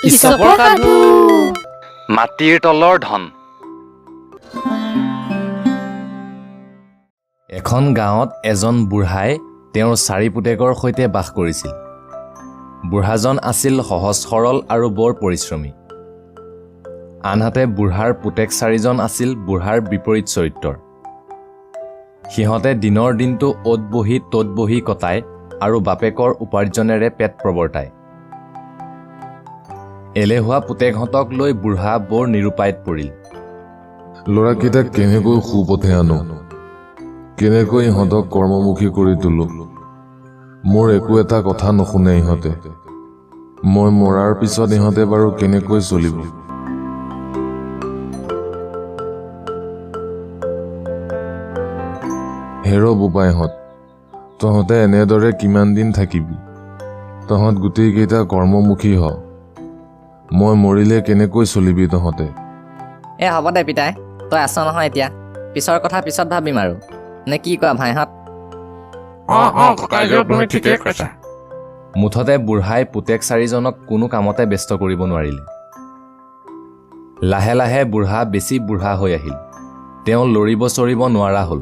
ইছপৰ সাধু মাটিৰ তলৰ ধন। এখন গাঁৱত এজন বুঢ়াই তেওঁৰ 4 পুতেকৰ সৈতে বাস কৰিছিল। বুঢ়াজন আছিল সহজ সৰল আৰু বৰ পৰিশ্ৰমী। আনহাতে বুঢ়াৰ পুতেক 4জন আছিল বুঢ়াৰ বিপৰীত চৰিত্ৰৰ। সিহঁতে দিনৰ দিনটো অ'ত বহি ত'ত বহি কটায় আৰু বাপেকৰ উপাৰ্জনেৰে পেট প্ৰৱৰ্তায়। এলেহুৱা পুতেকহঁতক লৈ বুঢ়া বৰ নিৰুপায়ত পৰিল। ল'ৰাকেইটাক কেনেকৈ সুপথে আনো, কেনেকৈ ইহঁতক কৰ্মমুখী কৰি তোলো। মোৰ একো এটা কথা নুশুনে ইহঁতে। মই মৰাৰ পিছত ইহঁতে বাৰু কেনেকৈ চলিব। হেৰ বোপাইহঁত, তহঁতে এনেদৰে কিমান দিন থাকিবি? তহঁত গোটেইকেইটা কৰ্মমুখী হ। মই মৰিলে কেনেকৈ চলিবি তহঁতে? হ'ব দে পিতাই, তই আছ নহয় এতিয়া, পিছৰ কথা পিছত ভাবিম আৰু, নে কি কোৱা ভাইহঁত? তুমি ঠিকেই কৈছা। মুঠতে বুঢ়াই পুতেক 4জনক কোনো কামতে ব্যস্ত কৰিব নোৱাৰিলে। লাহে লাহে বুঢ়া বেছি বুঢ়া হৈ আহিল। তেওঁ লৰিব চৰিব নোৱাৰা হ'ল।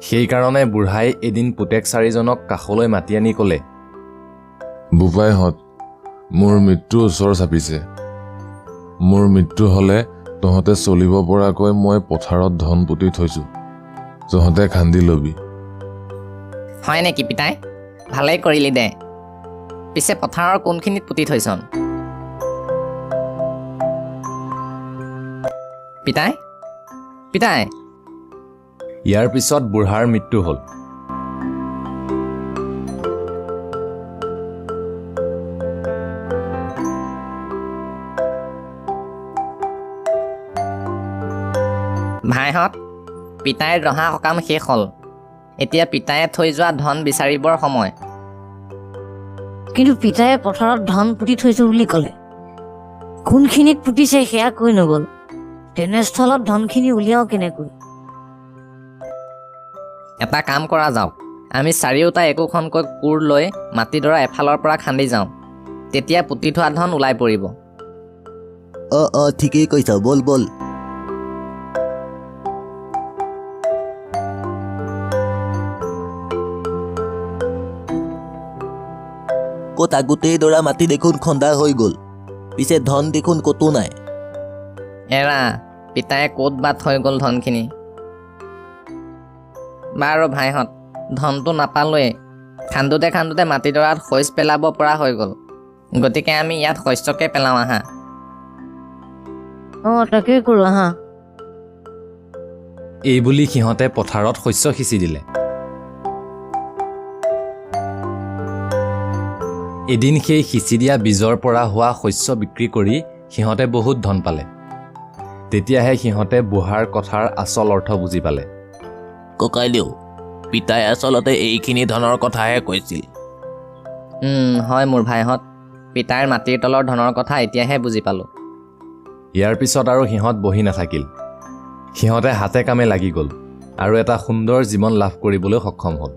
সেইকাৰণে বুঢ়াই এদিন পুতেক 4জনক কাষলৈ মাতি আনি ক'লে, বোপাইহঁত, মোৰ মৃত্যুৰ ওচৰ চাপিছে। মোৰ মৃত্যু হ'লে তহঁতে চলিব পৰাকৈ মই পথাৰত ধন পুতি থৈছো, তহঁতে খান্দি লবি। হয় নেকি পিতাই? ভালেই কৰিলি দে। পিছে পথাৰৰ কোনখিনিত পুতি থৈছন? পিতাই পিতাই ইয়াৰ পিছত বুঢ়াৰ মৃত্যু হ'ল। ভাইহঁত, পিতাইৰ ৰহা সকাম শেষ হ'ল। এতিয়া পিতায়ে থৈ যোৱা ধন বিচাৰিবৰ সময়। কিন্তু পিতায়ে পথাৰত ধন পুতি থৈছো বুলি ক'লে। কোনখিনিত পুতিছে সেয়া কৈ নগ'ল। তেনেস্থলত ধনখিনি উলিয়াও কেনেকৈ? এটা কাম কৰা যাওক, আমি চাৰিওটা একোখনকৈ কোৰ লৈ মাটিডৰা এফালৰ পৰা খান্দি যাওঁ। তেতিয়া পুতি থোৱা ধন ওলাই পৰিব। ঠিকেই কৈছা, বল বল। ক'তা গোটেই দৰা মাটি দেখোন খন্দা হৈ গ'ল, পিছে ধন দেখোন ক'তো নাই। এৰা, পিতায়ে ক'ত বা থৈ গ'ল ধনখিনি। বাৰু ভাইহঁত, ধনটো নাপালোৱেই। খান্দোতে খান্দোতে মাটিডৰাত শইচ পেলাব পৰা হৈ গ'ল। গতিকে আমি ইয়াত শস্যকে পেলাওঁ আহা। তাকেই কৰোঁ আহা। এইবুলি সিহঁতে পথাৰত শস্য সিঁচি দিলে। এদিন সেই সিঁচি দিয়া বীজৰ পৰা হোৱা শস্য বিক্ৰী কৰি সিহঁতে বহুত ধন পালে। তেতিয়াহে সিহঁতে বুঢ়াৰ কথাৰ আচল অৰ্থ বুজি পালে। ককাইদেউ, পিতাই আচলতে এইখিনি ধনৰ কথাহে কৈছিল। হয় মোৰ ভাইহঁত, পিতাইৰ মাটিৰ তলৰ ধনৰ কথা এতিয়াহে বুজি পালোঁ। ইয়াৰ পিছত আৰু সিহঁত বহি নাথাকিল। সিহঁতে হাতে কামে লাগি গ'ল আৰু এটা সুন্দৰ জীৱন লাভ কৰিবলৈ সক্ষম হ'ল।